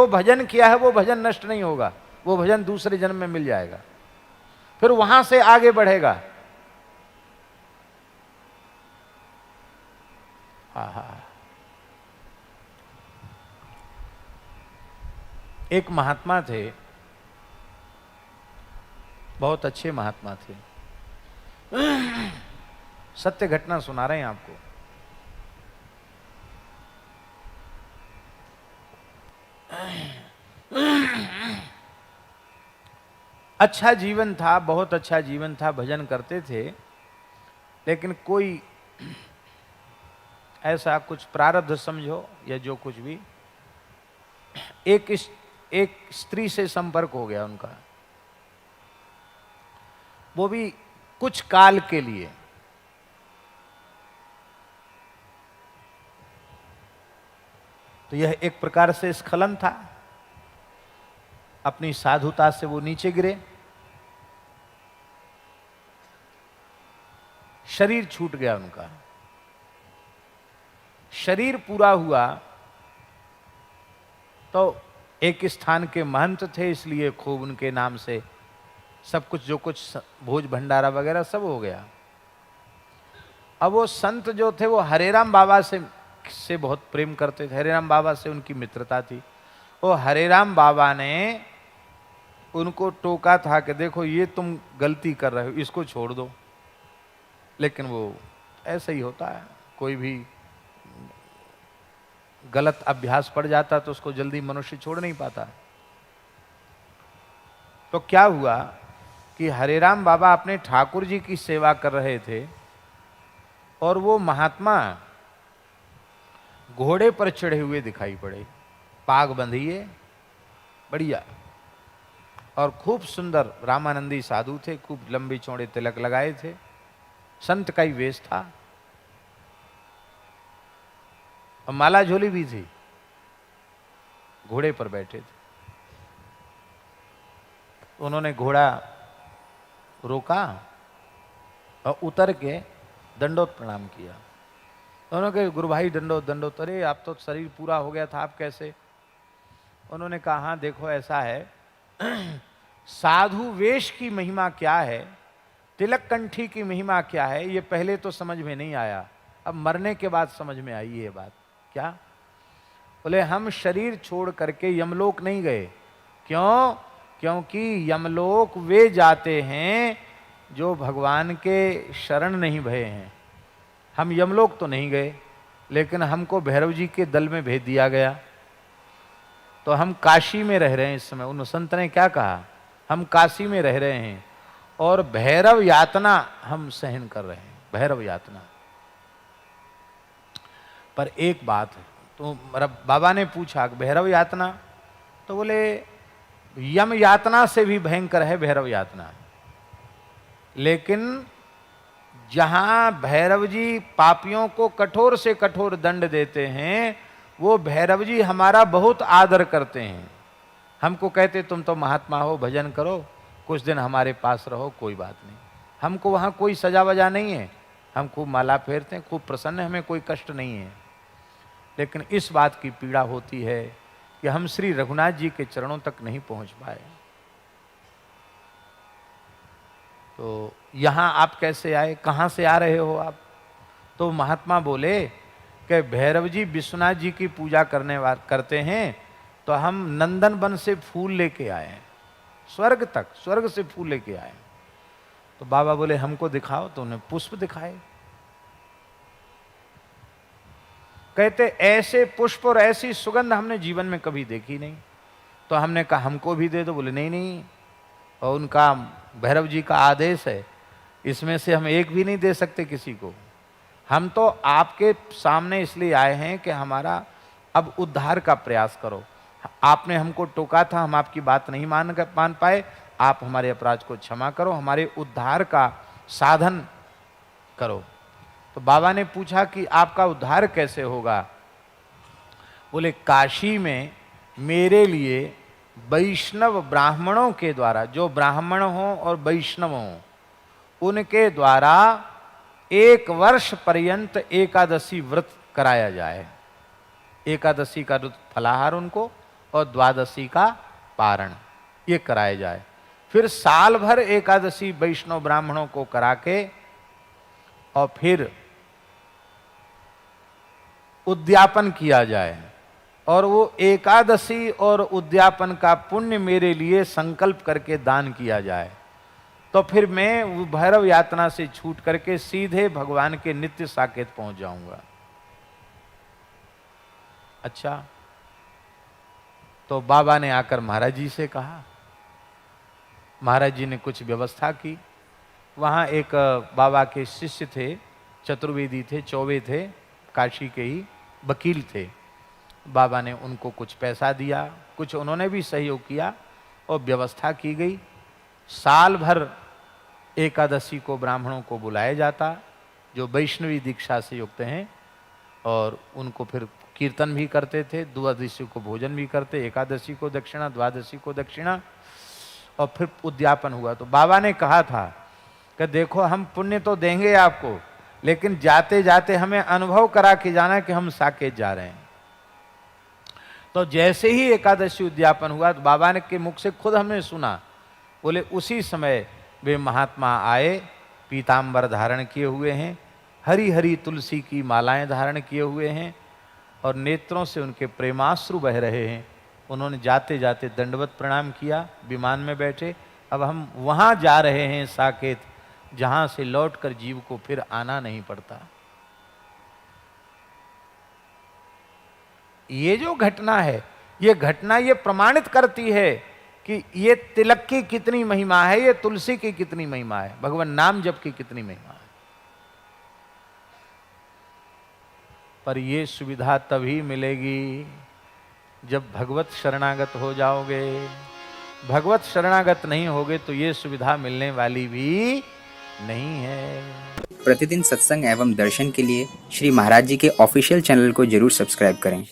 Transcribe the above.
जो भजन किया है वो भजन नष्ट नहीं होगा, वो भजन दूसरे जन्म में मिल जाएगा, फिर वहां से आगे बढ़ेगा। एक महात्मा थे, बहुत अच्छे महात्मा थे, सत्य घटना सुना रहे हैं आपको। अच्छा जीवन था, बहुत अच्छा जीवन था, भजन करते थे, लेकिन कोई ऐसा कुछ प्रारब्ध समझो या जो कुछ भी, एक स्त्री से संपर्क हो गया उनका, वो भी कुछ काल के लिए। तो यह एक प्रकार से स्खलन था, अपनी साधुता से वो नीचे गिरे, शरीर छूट गया उनका। शरीर पूरा हुआ तो एक स्थान के महंत थे, इसलिए खूब उनके नाम से सब कुछ, जो कुछ भोज भंडारा वगैरह सब हो गया। अब वो संत जो थे वो हरेराम बाबा से बहुत प्रेम करते थे, हरेराम बाबा से उनकी मित्रता थी। वो हरेराम बाबा ने उनको टोका था कि देखो ये तुम गलती कर रहे हो, इसको छोड़ दो। लेकिन वो ऐसा ही होता है, कोई भी गलत अभ्यास पड़ जाता तो उसको जल्दी मनुष्य छोड़ नहीं पाता। तो क्या हुआ कि हरेराम बाबा अपने ठाकुर जी की सेवा कर रहे थे और वो महात्मा घोड़े पर चढ़े हुए दिखाई पड़े, पाग बंधिए बढ़िया, और खूब सुंदर रामानंदी साधु थे, खूब लंबे चौड़े तिलक लगाए थे, संत का ही वेश था, और माला झोली भी थी, घोड़े पर बैठे थे। उन्होंने घोड़ा रोका और उतर के दंडोत प्रणाम किया। उन्होंने कहा गुरु भाई दंडोत दंडोत। अरे आप तो शरीर पूरा हो गया था, आप कैसे? उन्होंने कहा हाँ देखो ऐसा है, साधु वेश की महिमा क्या है, तिलक कंठी की महिमा क्या है, ये पहले तो समझ में नहीं आया, अब मरने के बाद समझ में आई ये बात। क्या? बोले हम शरीर छोड़ करके यमलोक नहीं गए। क्यों? क्योंकि यमलोक वे जाते हैं जो भगवान के शरण नहीं भये हैं। हम यमलोक तो नहीं गए, लेकिन हमको भैरव जी के दल में भेज दिया गया, तो हम काशी में रह रहे हैं इस समय। उन संत ने क्या कहा, हम काशी में रह रहे हैं और भैरव यातना हम सहन कर रहे हैं, भैरव यातना। पर एक बात है, तो बाबा ने पूछा भैरव यातना, तो बोले यम यातना से भी भयंकर है भैरव यातना। लेकिन जहां भैरव जी पापियों को कठोर से कठोर दंड देते हैं, वो भैरव जी हमारा बहुत आदर करते हैं। हमको कहते तुम तो महात्मा हो, भजन करो, कुछ दिन हमारे पास रहो, कोई बात नहीं, हमको वहां कोई सजा वजा नहीं है, हम खूब माला फेरते हैं, खूब प्रसन्न, हमें कोई कष्ट नहीं है। लेकिन इस बात की पीड़ा होती है कि हम श्री रघुनाथ जी के चरणों तक नहीं पहुंच पाए। तो यहां आप कैसे आए, कहां से आ रहे हो आप? तो महात्मा बोले कि भैरव जी विश्वनाथ जी की पूजा करते हैं, तो हम नंदन वन से फूल लेके आए हैं, स्वर्ग तक, स्वर्ग से फूल लेके आए। तो बाबा बोले हमको दिखाओ, तो उन्हें पुष्प दिखाए। कहते ऐसे पुष्प और ऐसी सुगंध हमने जीवन में कभी देखी नहीं। तो हमने कहा हमको भी दे दो। बोले नहीं नहीं, और उनका भैरव जी का आदेश है, इसमें से हम एक भी नहीं दे सकते किसी को। हम तो आपके सामने इसलिए आए हैं कि हमारा अब उद्धार का प्रयास करो। आपने हमको टोका था, हम आपकी बात नहीं मान पाए, आप हमारे अपराध को क्षमा करो, हमारे उद्धार का साधन करो। तो बाबा ने पूछा कि आपका उद्धार कैसे होगा? बोले काशी में मेरे लिए वैष्णव ब्राह्मणों के द्वारा, जो ब्राह्मण हों और वैष्णव हों, उनके द्वारा 1 वर्ष पर्यंत एकादशी व्रत कराया जाए। एकादशी का फलाहार उनको और द्वादशी का पारण ये कराया जाए। फिर साल भर एकादशी वैष्णव ब्राह्मणों को करा के और फिर उद्यापन किया जाए, और वो एकादशी और उद्यापन का पुण्य मेरे लिए संकल्प करके दान किया जाए, तो फिर मैं वो भैरव यातना से छूट करके सीधे भगवान के नित्य साकेत पहुंच जाऊंगा। अच्छा, तो बाबा ने आकर महाराज जी से कहा। महाराज जी ने कुछ व्यवस्था की। वहाँ एक बाबा के शिष्य थे, चतुर्वेदी थे, चौबे थे, काशी के ही वकील थे। बाबा ने उनको कुछ पैसा दिया, कुछ उन्होंने भी सहयोग किया और व्यवस्था की गई। साल भर एकादशी को ब्राह्मणों को बुलाया जाता जो वैष्णवी दीक्षा से युक्त हैं, और उनको फिर कीर्तन भी करते थे, द्वादशी को भोजन भी करते, एकादशी को दक्षिणा, द्वादशी को दक्षिणा, और फिर उद्यापन हुआ। तो बाबा ने कहा था कि देखो हम पुण्य तो देंगे आपको, लेकिन जाते जाते हमें अनुभव करा के जाना कि हम साकेत जा रहे हैं। तो जैसे ही एकादशी उद्यापन हुआ तो बाबा ने के मुख से खुद हमने सुना, बोले उसी समय वे महात्मा आए, पीतांबर धारण किए हुए हैं, हरी हरी तुलसी की मालाएं धारण किए हुए हैं, और नेत्रों से उनके प्रेमाश्रु बह रहे हैं। उन्होंने जाते जाते दंडवत प्रणाम किया, विमान में बैठे। अब हम वहां जा रहे हैं साकेत, जहां से लौटकर जीव को फिर आना नहीं पड़ता। ये जो घटना है, ये घटना ये प्रमाणित करती है कि ये तिलक की कितनी महिमा है, ये तुलसी की कितनी महिमा है, भगवान नाम जप की कितनी महिमा है। पर ये सुविधा तभी मिलेगी जब भगवत शरणागत हो जाओगे। भगवत शरणागत नहीं होगे तो ये सुविधा मिलने वाली भी नहीं है। प्रतिदिन सत्संग एवं दर्शन के लिए श्री महाराज जी के ऑफिशियल चैनल को जरूर सब्सक्राइब करें